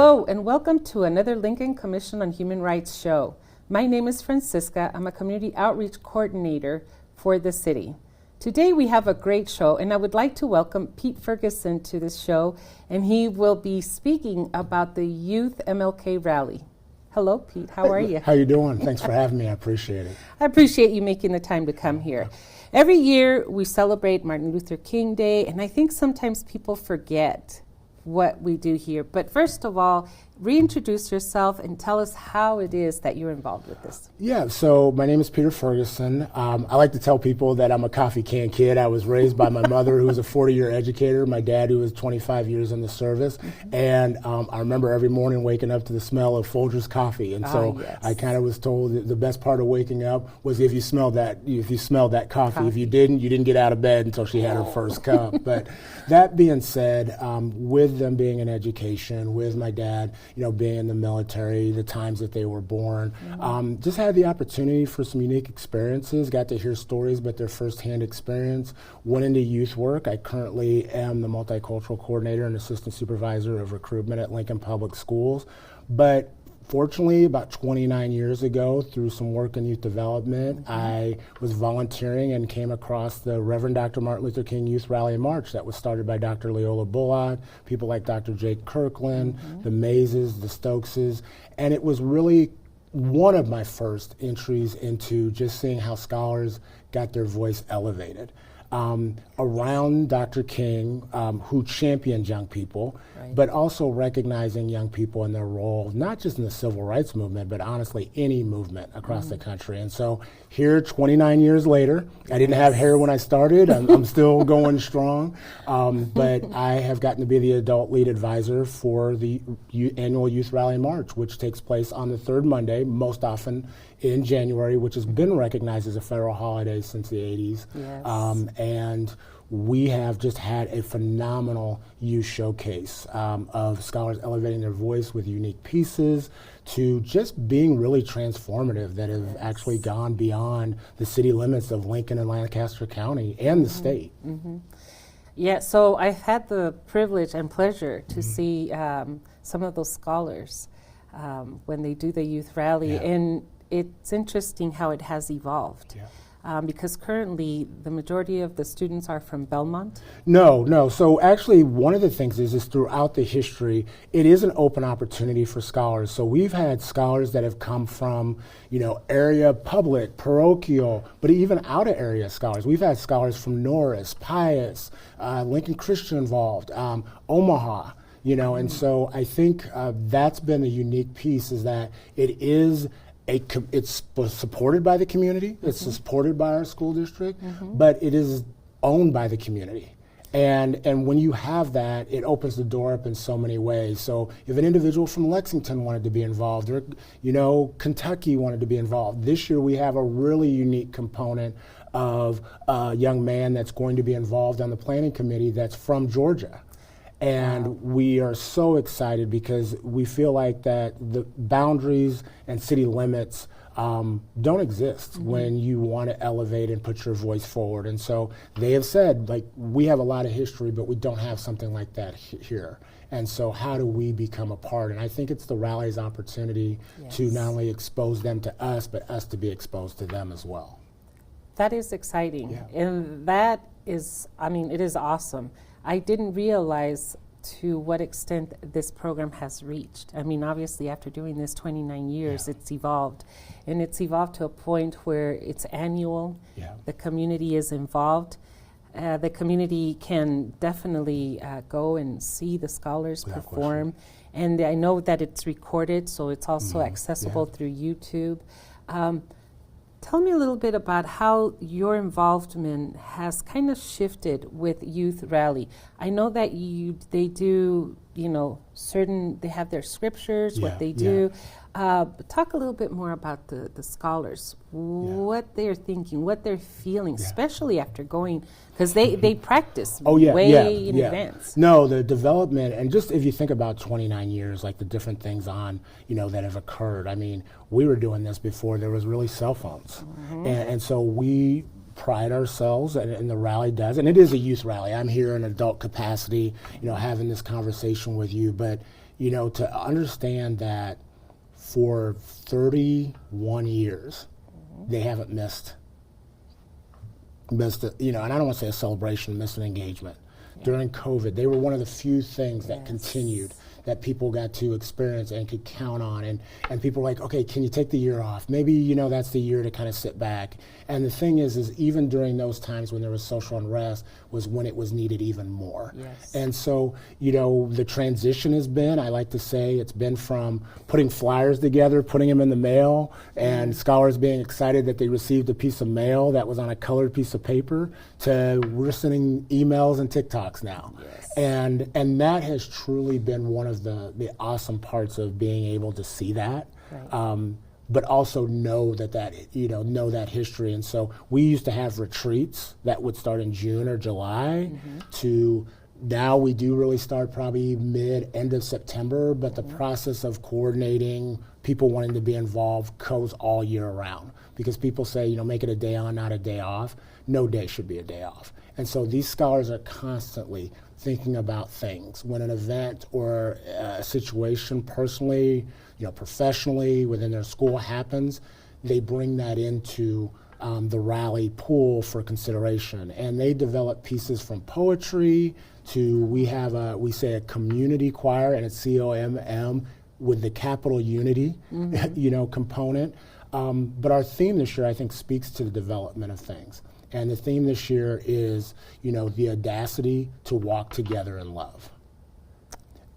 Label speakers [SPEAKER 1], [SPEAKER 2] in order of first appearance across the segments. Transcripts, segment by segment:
[SPEAKER 1] Hello and welcome to another Lincoln Commission on Human Rights show. My name is Francisca. I'm a community outreach coordinator for the city. Today we have a great show and I would like to welcome Pete Ferguson to this show, and he will be speaking about the Youth MLK Rally. Hello Pete, how are you?
[SPEAKER 2] How you doing? Thanks for having me, I appreciate it.
[SPEAKER 1] I appreciate you making the time to come here. Every year we celebrate Martin Luther King Day, and I think sometimes people forget what we do here. But first of all, reintroduce yourself and tell us how it is that you're involved with this.
[SPEAKER 2] Yeah, so my name is Peter Ferguson. I like to tell people that I'm a coffee can kid. I was raised by my mother, who was a 40-year educator, my dad, who was 25 years in the service, and I remember every morning waking up to the smell of Folgers coffee. And so
[SPEAKER 1] yes.
[SPEAKER 2] I kind of was told that the best part of waking up was if you smelled that coffee. If you didn't get out of bed until she had her first cup. But that being said, with them being in education, with my dad, being in the military, the times that they were born, just had the opportunity for some unique experiences, got to hear stories about their firsthand experience, went into youth work. I currently am the multicultural coordinator and assistant supervisor of recruitment at Lincoln Public Schools. But fortunately, about 29 years ago, through some work in youth development, I was volunteering and came across the Reverend Dr. Martin Luther King Youth Rally and March that was started by Dr. Leola Bullard, people like Dr. Jake Kirkland, the Mazes, the Stokeses, and it was really one of my first entries into just seeing how scholars got their voice elevated. Around Dr. King, who championed young people, but also recognizing young people in their role, not just in the civil rights movement, but honestly any movement across the country. And so here, 29 years later, I didn't have hair when I started. I'm still going strong, but I have gotten to be the adult lead advisor for the annual Youth Rally and March, which takes place on the third Monday, most often in January, which has been recognized as a federal holiday since the 80s.
[SPEAKER 1] Yes.
[SPEAKER 2] And we have just had a phenomenal youth showcase of scholars elevating their voice with unique pieces to just being really transformative that have actually gone beyond the city limits of Lincoln and Lancaster County and the state.
[SPEAKER 1] Yeah, so I've had the privilege and pleasure to see some of those scholars when they do the youth rally, and it's interesting how it has evolved. Because currently the majority of the students are from Belmont? No.
[SPEAKER 2] So actually one of the things is throughout the history, it is an open opportunity for scholars. So we've had scholars that have come from, area public, parochial, but even out of area scholars. We've had scholars from Norris, Pius, Lincoln Christian involved, Omaha. And so I think that's been a unique piece, is that it's supported by the community, it's supported by our school district, but it is owned by the community. And when you have that, it opens the door up in so many ways. So if an individual from Lexington wanted to be involved, or Kentucky wanted to be involved, this year we have a really unique component of a young man that's going to be involved on the planning committee that's from Georgia. And we are so excited because we feel like that the boundaries and city limits don't exist when you want to elevate and put your voice forward. And so they have said, we have a lot of history, but we don't have something like that here. And so how do we become a part? And I think it's the rally's opportunity to not only expose them to us, but us to be exposed to them as well.
[SPEAKER 1] That is exciting. And that is, it is awesome. I didn't realize to what extent this program has reached. Obviously after doing this 29 years, it's evolved. And it's evolved to a point where it's annual. The community is involved. The community can definitely go and see the scholars perform. And I know that it's recorded, so it's also accessible through YouTube. Tell me a little bit about how your involvement has kind of shifted with Youth Rally. I know that they do, they have their scriptures, what they do. But talk a little bit more about the scholars, what they're thinking, what they're feeling, especially after going, because they practice way in advance.
[SPEAKER 2] No, the development, and just if you think about 29 years, like the different things that have occurred. We were doing this before there was really cell phones. And so we pride ourselves, and the rally does, and it is a youth rally. I'm here in adult capacity, having this conversation with you, but to understand that for 31 years, they haven't missed and I don't want to say a celebration, missed an engagement. Yeah. During COVID, they were one of the few things that continued, that people got to experience and could count on. And people were like, okay, can you take the year off? Maybe, that's the year to kind of sit back. And the thing is even during those times when there was social unrest was when it was needed even more.
[SPEAKER 1] Yes.
[SPEAKER 2] And so, the transition has been, I like to say, it's been from putting flyers together, putting them in the mail, and scholars being excited that they received a piece of mail that was on a colored piece of paper, to we're sending emails and TikToks now.
[SPEAKER 1] Yes.
[SPEAKER 2] And that has truly been one of the awesome parts of being able to see that.
[SPEAKER 1] Right.
[SPEAKER 2] But also know that history. And so we used to have retreats that would start in June or July to now we do really start probably end of September, but the process of coordinating people wanting to be involved goes all year round, because people say, make it a day on, not a day off. No day should be a day off. And so these scholars are constantly thinking about things when an event or a situation personally, professionally within their school happens, they bring that into the rally pool for consideration. And they develop pieces from poetry to, we say a community choir, and it's COMM with the capital unity, component. But our theme this year, I think, speaks to the development of things. And the theme this year is, the audacity to walk together in love.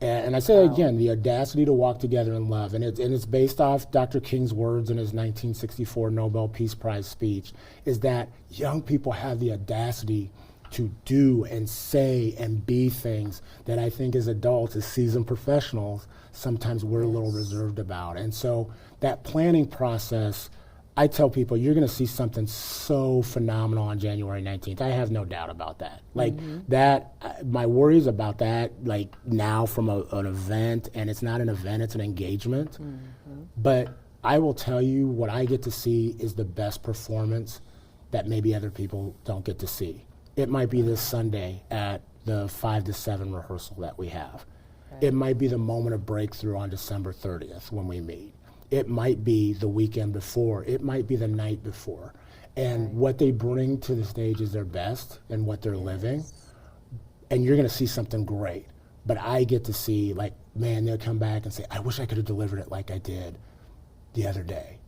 [SPEAKER 2] And I say again, the audacity to walk together in love. And it's based off Dr. King's words in his 1964 Nobel Peace Prize speech, is that young people have the audacity to do and say and be things that I think as adults, as seasoned professionals, sometimes we're a little reserved about. And so that planning process, I tell people, you're going to see something so phenomenal on January 19th. I have no doubt about that. My worries about that, now from an event, and it's not an event, it's an engagement. But I will tell you, what I get to see is the best performance that maybe other people don't get to see. It might be this Sunday at the 5 to 7 rehearsal that we have. Right. It might be the moment of breakthrough on December 30th when we meet. It might be the weekend before. It might be the night before. And what they bring to the stage is their best and what they're living. And you're going to see something great. But I get to see, they'll come back and say, I wish I could have delivered it like I did the other day.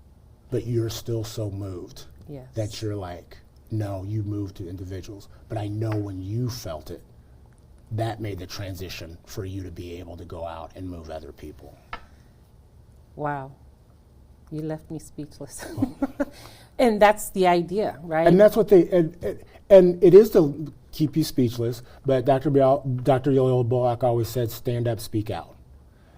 [SPEAKER 2] But you're still so moved that you're like, no, you moved to individuals. But I know when you felt it, that made the transition for you to be able to go out and move other people.
[SPEAKER 1] Wow. You left me speechless. And that's the idea, right?
[SPEAKER 2] And that's what and it is to keep you speechless, but Dr. Yo-Yo Bullock always said, stand up, speak out.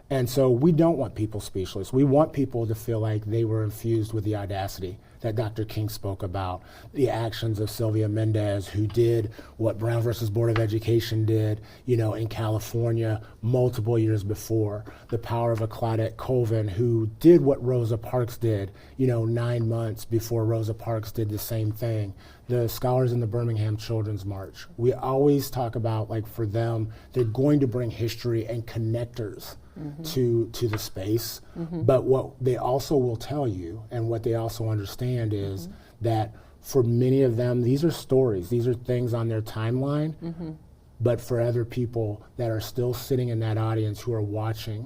[SPEAKER 2] And so we don't want people speechless. We want people to feel like they were infused with the audacity that Dr. King spoke about, the actions of Sylvia Mendez, who did what Brown versus Board of Education did, in California multiple years before, the power of a Claudette Colvin, who did what Rosa Parks did, 9 months before Rosa Parks did the same thing. The scholars in the Birmingham Children's March. We always talk about, for them, they're going to bring history and connectors to the space. But what they also will tell you, and what they also understand, is that for many of them, these are stories. These are things on their timeline. But for other people that are still sitting in that audience who are watching,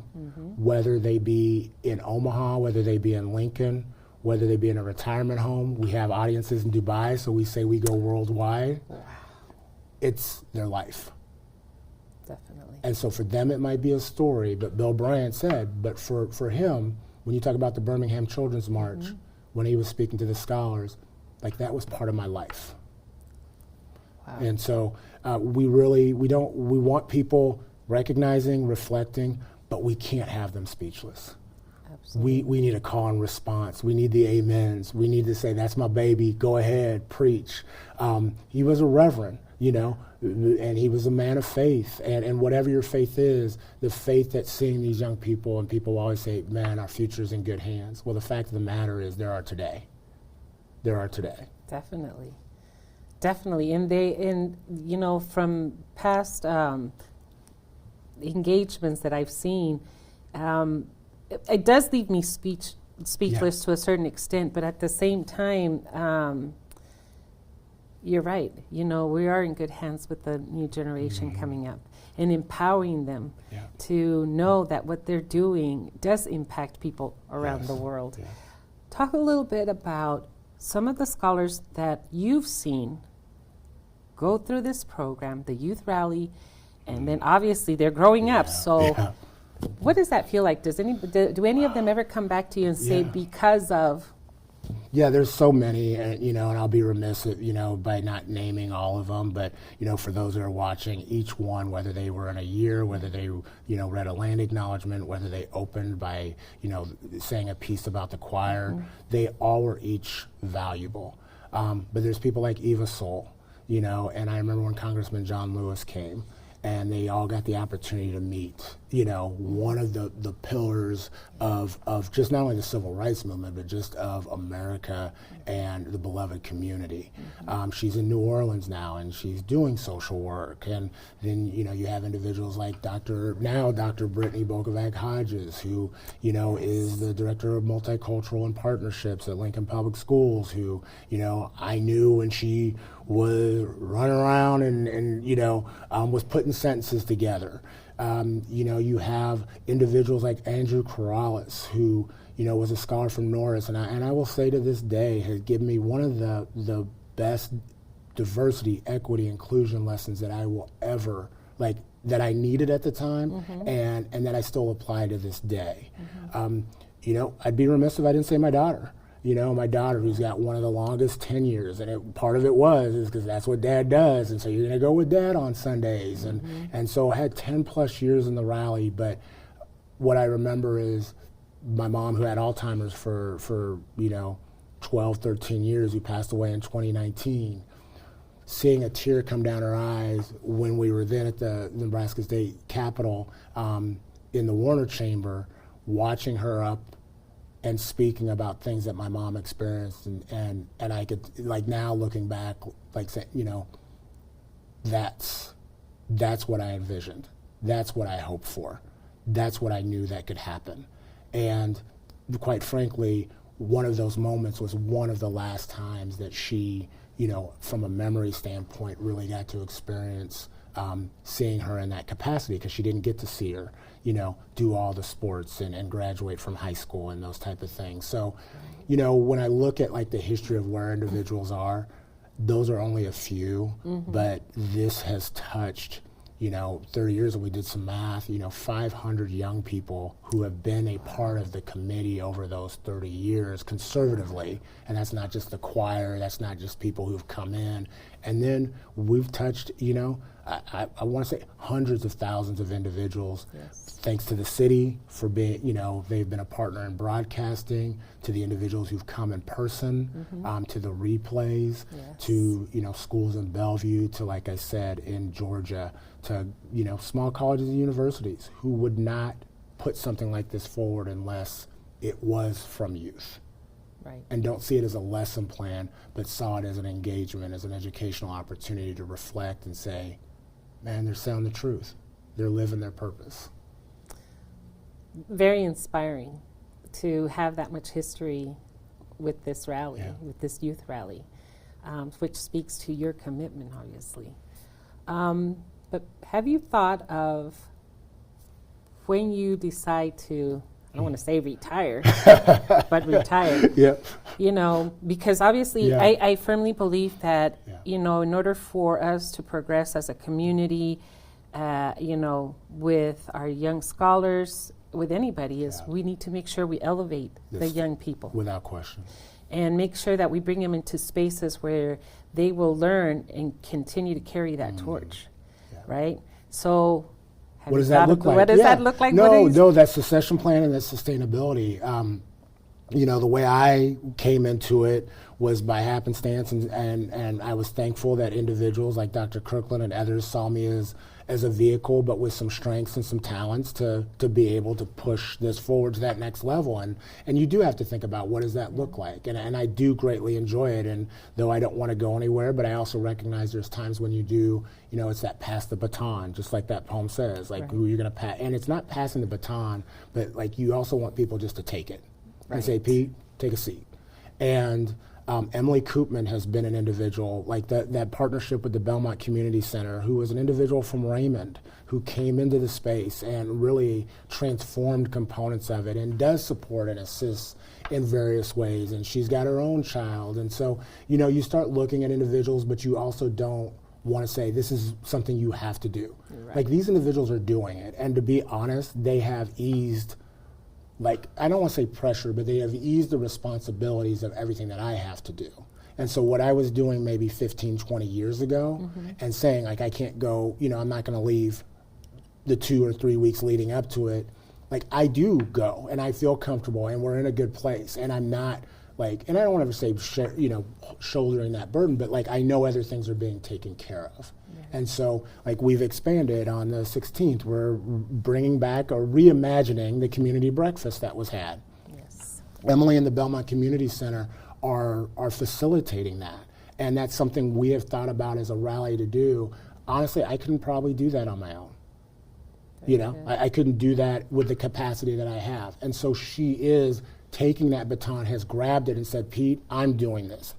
[SPEAKER 2] whether they be in Omaha, whether they be in Lincoln, whether they be in a retirement home. We have audiences in Dubai, so we say we go worldwide.
[SPEAKER 1] Wow.
[SPEAKER 2] It's their life.
[SPEAKER 1] Definitely.
[SPEAKER 2] And so for them, it might be a story, but Bill Bryant said, but for him, when you talk about the Birmingham Children's March, when he was speaking to the scholars, that was part of my life. Wow. And so we want people recognizing, reflecting, but we can't have them speechless.
[SPEAKER 1] Absolutely.
[SPEAKER 2] We need a call and response. We need the amens. We need to say, that's my baby, go ahead, preach. He was a reverend, and he was a man of faith. And whatever your faith is, the faith that's seeing these young people, and people always say, man, our future's in good hands. Well, the fact of the matter is there are today.
[SPEAKER 1] Definitely. Definitely. And from past engagements that I've seen, it does leave me speechless to a certain extent, but at the same time, you're right. You know, we are in good hands with the new generation coming up and empowering them to know that what they're doing does impact people around the world.
[SPEAKER 2] Yeah.
[SPEAKER 1] Talk a little bit about some of the scholars that you've seen go through this program, the Youth Rally, and then obviously they're growing up. So what does that feel like? Do any of them ever come back to you and say, because of?
[SPEAKER 2] Yeah, there's so many, and I'll be remiss, by not naming all of them. But for those that are watching, each one, whether they were in a year, whether they, read a land acknowledgement, whether they opened by, saying a piece about the choir, they all were each valuable. But there's people like Eva Soul, and I remember when Congressman John Lewis came, and they all got the opportunity to meet, one of the pillars of just not only the civil rights movement, but just of America and the beloved community. She's in New Orleans now, and she's doing social work. And then, you have individuals like Dr. Brittany Bokovac Hodges, who, is the director of multicultural and partnerships at Lincoln Public Schools, who, I knew when she was running around and was putting sentences together. You have individuals like Andrew Corrales, who was a scholar from Norris, and I will say to this day has given me one of the best diversity, equity, inclusion lessons that I will ever that I needed at the time, and that I still apply to this day. I'd be remiss if I didn't say my daughter. My daughter, who's got one of the longest tenures, and part of it is because that's what Dad does, and so you're going to go with Dad on Sundays, and so I had 10 plus years in the rally. But what I remember is my mom, who had Alzheimer's for 12, 13 years, who passed away in 2019, seeing a tear come down her eyes when we were then at the Nebraska State Capitol in the Warner Chamber, watching her up and speaking about things that my mom experienced, and I could, now looking back, say, that's what I envisioned. That's what I hoped for. That's what I knew that could happen. And quite frankly, one of those moments was one of the last times that she, from a memory standpoint, really got to experience seeing her in that capacity, because she didn't get to see her, do all the sports and graduate from high school and those type of things. So, when I look at the history of where individuals are, those are only a few, but this has touched, 30 years ago we did some math, 500 young people who have been a part of the committee over those 30 years conservatively. And that's not just the choir, that's not just people who've come in. And then we've touched, I want to say hundreds of thousands of individuals, thanks to the city for being, they've been a partner in broadcasting, to the individuals who've come in person, to the replays, to, schools in Bellevue, to, like I said, in Georgia, to, small colleges and universities who would not put something like this forward unless it was from youth.
[SPEAKER 1] Right.
[SPEAKER 2] And don't see it as a lesson plan, but saw it as an engagement, as an educational opportunity to reflect and say, man, they're saying the truth. They're living their purpose.
[SPEAKER 1] Very inspiring to have that much history with this rally, with this youth rally, which speaks to your commitment, obviously. But have you thought of when you decide to, I don't want to say retire, but retire. Because obviously I firmly believe that, in order for us to progress as a community, with our young scholars, with anybody, we need to make sure we elevate the young people.
[SPEAKER 2] Without question.
[SPEAKER 1] And make sure that we bring them into spaces where they will learn and continue to carry that torch, right? So,
[SPEAKER 2] what does that look like?
[SPEAKER 1] What does that look like?
[SPEAKER 2] No, that succession plan and that sustainability. the way I came into it was by happenstance, and I was thankful that individuals like Dr. Kirkland and others saw me as a vehicle, but with some strengths and some talents to be able to push this forward to that next level. And you do have to think about what does that look like. And I do greatly enjoy it. And though I don't want to go anywhere, but I also recognize there's times when you do, it's that pass the baton, just like that poem says, like
[SPEAKER 1] Right.
[SPEAKER 2] who you're going to pass. And it's not passing the baton, but like you also want people just to take it and
[SPEAKER 1] Right.
[SPEAKER 2] say, Pete, take a seat. And Emily Koopman has been an individual, like that partnership with the Belmont Community Center, who was an individual from Raymond, who came into the space and really transformed components of it and does support and assist in various ways. And she's got her own child. And so, you start looking at individuals, but you also don't want to say this is something you have to do.
[SPEAKER 1] Right.
[SPEAKER 2] Like these individuals are doing it. And to be honest, they have eased, like, I don't want to say pressure, but they have eased the responsibilities of everything that I have to do. And so what I was doing maybe 15, 20 years ago and saying, like, I can't go, I'm not going to leave the 2 or 3 weeks leading up to it. Like, I do go, and I feel comfortable, and we're in a good place. And I'm not, like, and I don't want to ever say, shouldering that burden, but, like, I know other things are being taken care of. And so, like, we've expanded on the 16th. We're bringing back or reimagining the community breakfast that was had.
[SPEAKER 1] Yes.
[SPEAKER 2] Emily and the Belmont Community Center are facilitating that. And that's something we have thought about as a rally to do. Honestly, I couldn't probably do that on my own. I couldn't do that with the capacity that I have. And so she is taking that baton, has grabbed it and said, Pete, I'm doing this.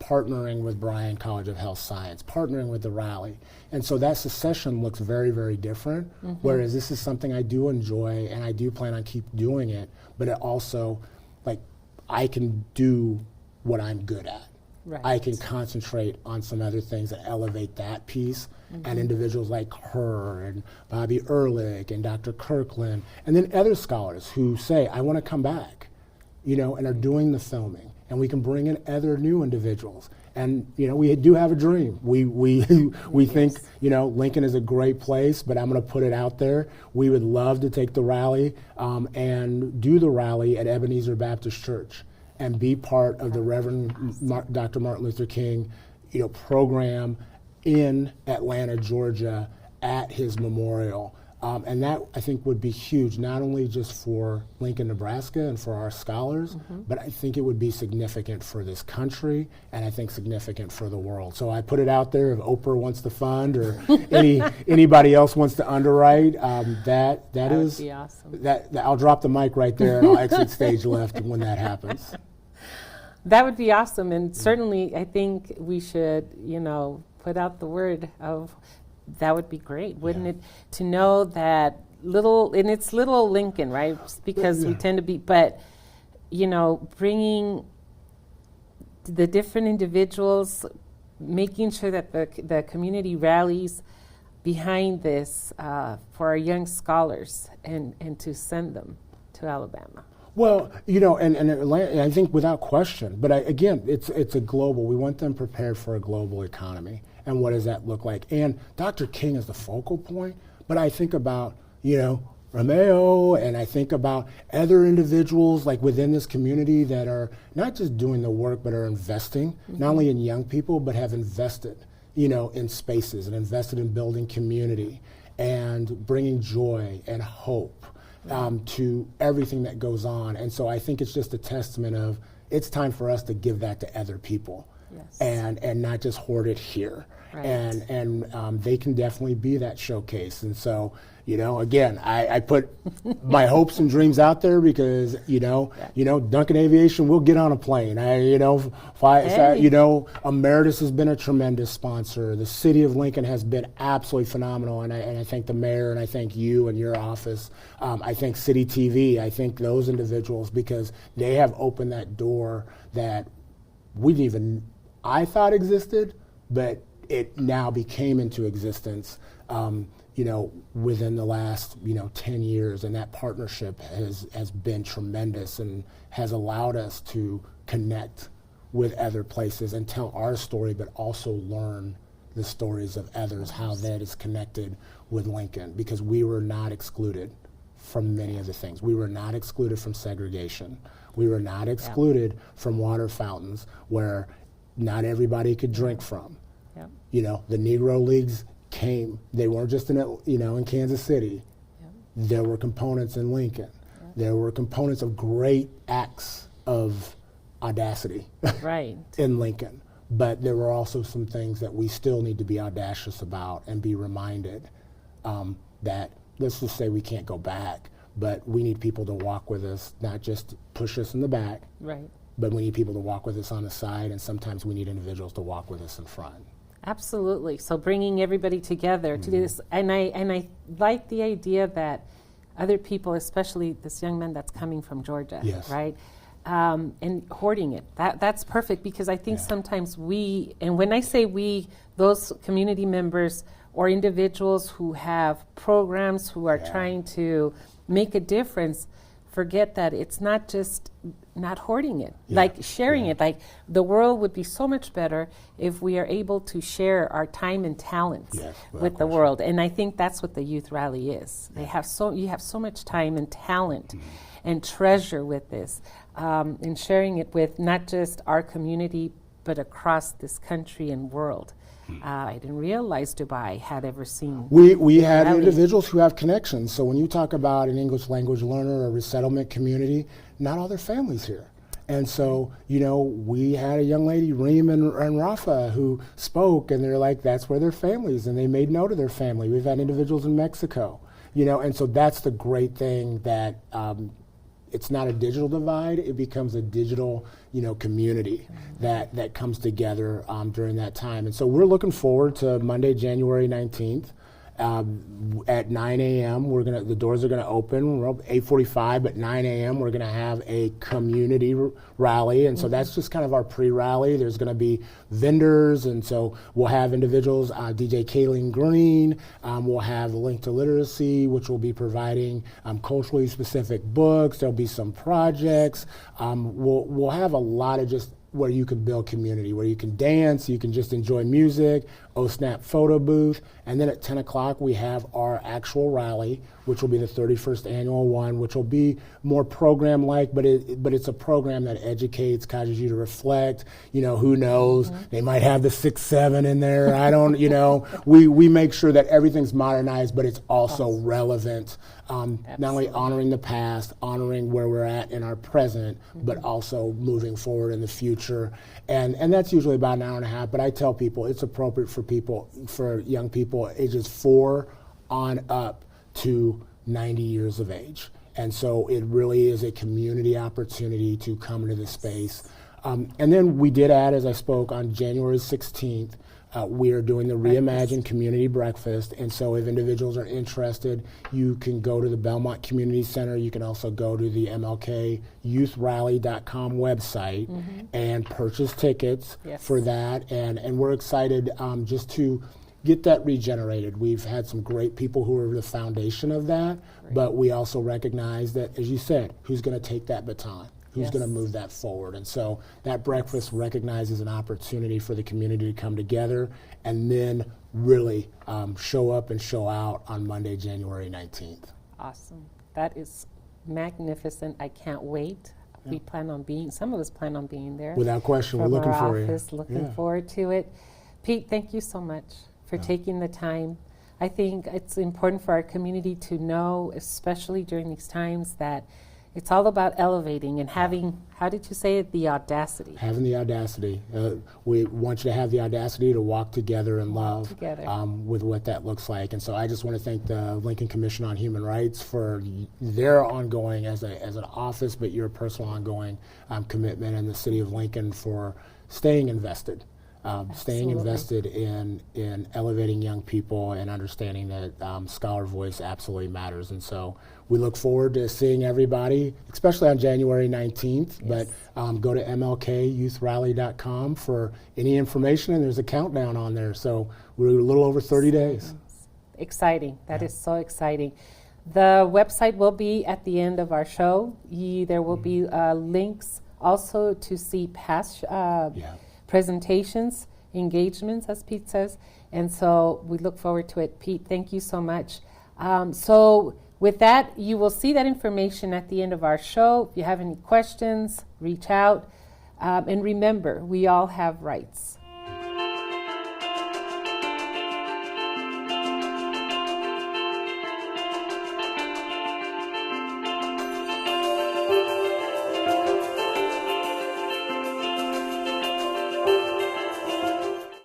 [SPEAKER 2] Partnering with Bryan College of Health Science, partnering with the rally. And so that succession looks very, very different, whereas this is something I do enjoy and I do plan on keep doing it, but it also, like, I can do what I'm good at.
[SPEAKER 1] Right.
[SPEAKER 2] I can concentrate on some other things that elevate that piece, and individuals like her and Bobby Ehrlich and Dr. Kirkland, and then other scholars who say, I want to come back, and are doing the filming. And we can bring in other new individuals. And, we do have a dream. We think, Lincoln is a great place, but I'm going to put it out there. We would love to take the rally and do the rally at Ebenezer Baptist Church and be part of the Reverend Dr. Martin Luther King, program in Atlanta, Georgia, at his memorial. And that, I think, would be huge, not only just for Lincoln, Nebraska, and for our scholars, but I think it would be significant for this country, and I think significant for the world. So I put it out there. If Oprah wants to fund, or anybody else wants to underwrite, that
[SPEAKER 1] would be awesome.
[SPEAKER 2] That I'll drop the mic right there, and I'll exit stage left when that happens.
[SPEAKER 1] That would be awesome, and certainly I think we should, put out the word of. That would be great, wouldn't it? To know that and it's little Lincoln, right? Because we tend to be, but, bringing the different individuals, making sure that the community rallies behind this for our young scholars and to send them to Alabama.
[SPEAKER 2] Well, and Atlanta, I think without question, but again, it's a global, we want them prepared for a global economy. And what does that look like? And Dr. King is the focal point, but I think about, Romeo, and I think about other individuals like within this community that are not just doing the work, but are investing, not only in young people, but have invested, in spaces and invested in building community and bringing joy and hope to everything that goes on. And so I think it's just a testament of it's time for us to give that to other people.
[SPEAKER 1] Yes.
[SPEAKER 2] And not just hoard it here. Right. And they can definitely be that showcase. And so, again, I put my hopes and dreams out there because, Duncan Aviation will get on a plane. Emeritus has been a tremendous sponsor. The city of Lincoln has been absolutely phenomenal. And I thank the mayor, and I thank you and your office. I thank City TV. I thank those individuals because they have opened that door that we didn't even, I thought existed, but it now became into existence, within the last, 10 years. And that partnership has been tremendous and has allowed us to connect with other places and tell our story, but also learn the stories of others, how that is connected with Lincoln, because we were not excluded from many of the things. We were not excluded from segregation. We were not excluded from water fountains where not everybody could drink from.
[SPEAKER 1] Yep.
[SPEAKER 2] You know, the Negro Leagues came. They weren't just in Kansas City.
[SPEAKER 1] Yep.
[SPEAKER 2] There were components in Lincoln. Yep. There were components of great acts of audacity
[SPEAKER 1] right.
[SPEAKER 2] in Lincoln. But there were also some things that we still need to be audacious about and be reminded that, let's just say we can't go back, but we need people to walk with us, not just push us in the back,
[SPEAKER 1] right.
[SPEAKER 2] but we need people to walk with us on the side, and sometimes we need individuals to walk with us in front.
[SPEAKER 1] Absolutely. So bringing everybody together to do this, and I like the idea that other people, especially this young man that's coming from Georgia,
[SPEAKER 2] yes.
[SPEAKER 1] right? And hoarding it. That's perfect, because I think sometimes we, and when I say we, those community members or individuals who have programs, who are trying to make a difference, forget that it's not just not hoarding it, like sharing it. Like, the world would be so much better if we are able to share our time and talents with the world. And I think that's what the youth rally is. They have you have so much time and talent and treasure with this, and sharing it with not just our community, but across this country and world. I didn't realize Dubai had ever seen.
[SPEAKER 2] We had individuals who have connections. So when you talk about an English language learner or resettlement community, not all their families here. And so, you know, we had a young lady, Reem and Rafa, who spoke, and they're like, that's where their families, and they made note of their family. We've had individuals in Mexico, you know, and so that's the great thing, that it's not a digital divide, it becomes a digital, you know, community that comes together during that time. And so we're looking forward to Monday, January 19th. At 9 a.m. The doors are gonna open. We're open 8:45, but 9 a.m. we're gonna have a community rally, and so that's just kind of our pre-rally. There's gonna be vendors, and so we'll have individuals, DJ Kayleen Green, we'll have Link to Literacy, which will be providing culturally specific books. There'll be some projects. We'll have a lot of just where you can build community, where you can dance, you can just enjoy music, Snap photo booth, and then at 10 o'clock we have our actual rally, which will be the 31st annual one, which will be more program-like, but it's a program that educates, causes you to reflect. You know, who knows? They might have the 6-7 in there. I don't, you know. We make sure that everything's modernized, but it's also relevant. Not only honoring the past, honoring where we're at in our present, but also moving forward in the future. And that's usually about an hour and a half, but I tell people it's appropriate for young people ages 4 on up to 90 years of age. And so it really is a community opportunity to come into this space. And then we did add, as I spoke, on January 16th, we are doing the Reimagine Community Breakfast, and so if individuals are interested, you can go to the Belmont Community Center. You can also go to the MLK YouthRally.com website and purchase tickets for that, and we're excited just to get that regenerated. We've had some great people who are the foundation of that, but we also recognize that, as you said, who's going to take that baton? Who's going to move that forward? And so that breakfast recognizes an opportunity for the community to come together and then really show up and show out on Monday, January 19th.
[SPEAKER 1] Awesome. That is magnificent. I can't wait. We plan on some of us plan on being there.
[SPEAKER 2] Without question, we're looking for you.
[SPEAKER 1] Looking forward to it. Pete, thank you so much for taking the time. I think it's important for our community to know, especially during these times, that it's all about elevating and having, how did you say it, the audacity?
[SPEAKER 2] Having the audacity. We want you to have the audacity to walk together in love with what that looks like. And so I just want to thank the Lincoln Commission on Human Rights for their ongoing, as an office, but your personal ongoing commitment, and the City of Lincoln for staying invested. Staying invested in elevating young people and understanding that scholar voice absolutely matters. And so we look forward to seeing everybody, especially on January 19th. But go to MLKYouthRally.com for any information, and there's a countdown on there. So we're a little over 30 days.
[SPEAKER 1] Exciting. That is so exciting. The website will be at the end of our show. There will be links also to see past presentations, engagements, as Pete says, and so we look forward to it. Pete, thank you so much. So With that, you will see that information at the end of our show. If you have any questions, reach out. And remember, we all have rights.